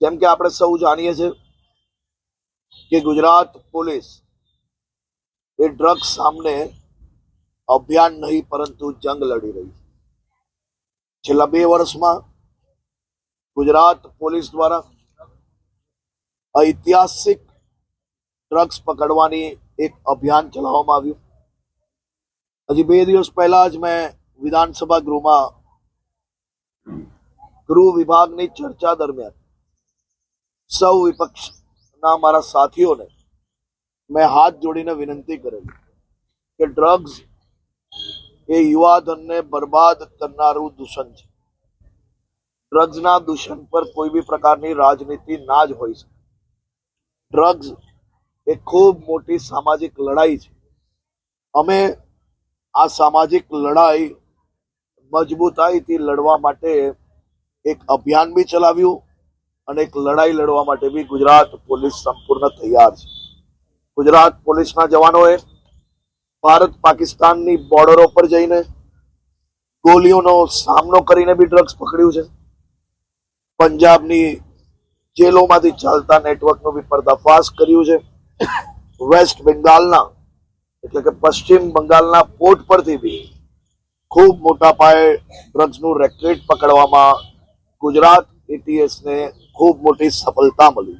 જેમ કે આપણે સૌ જાણીએ છીએ કે ગુજરાત પોલીસ એ ડ્રગ્સ સામે અભિયાન નહીં પરંતુ જંગ લડી રહી છે। છેલ્લા 2 વર્ષમાં ગુજરાત પોલીસ દ્વારા ઐતિહાસિક ડ્રગ્સ પકડવાની એક અભિયાન ચલાવવામાં આવ્યું। હજી 2 દિવસ પહેલા જ મેં વિધાનસભા ગૃહમાં ગૃહ વિભાગની ચર્ચા દરમિયાન સૌ વિપક્ષના મારા સાથીઓને મેં હાથ જોડીને વિનંતી કરેલી કે ડ્રગ્સ એ યુવાધનને બરબાદ કરનારું દૂષણ છે। ડ્રગ્સના દૂષણ પર કોઈ બી પ્રકારની રાજનીતિ ના જ હોઈ શકે। ડ્રગ્સ એ ખૂબ મોટી સામાજિક લડાઈ છે। અમે આ સામાજિક લડાઈ મજબૂતાઈથી લડવા માટે એક અભિયાન બી ચલાવ્યું અને એક લડાઈ લડવા માટે બી ગુજરાત પોલીસ સંપૂર્ણ તૈયાર છે। ગુજરાત પોલીસના જવાનોએ ભારત પાકિસ્તાનની બોર્ડરો પર જઈને ગોલીઓનો સામનો કરીને બી ડ્રગ્સ પકડ્યું છે। પંજાબની જેલોમાંથી ચાલતા નેટવર્કનો બી પર્દાફાશ કર્યું છે। વેસ્ટ બેંગાલના એટલે કે પશ્ચિમ બંગાળના પોર્ટ પરથી બી ખૂબ મોટા પાયે ડ્રગ્સનું રેકેટ પકડવામાં ગુજરાત એટીએસને ખૂબ મોટી સફળતા મળી।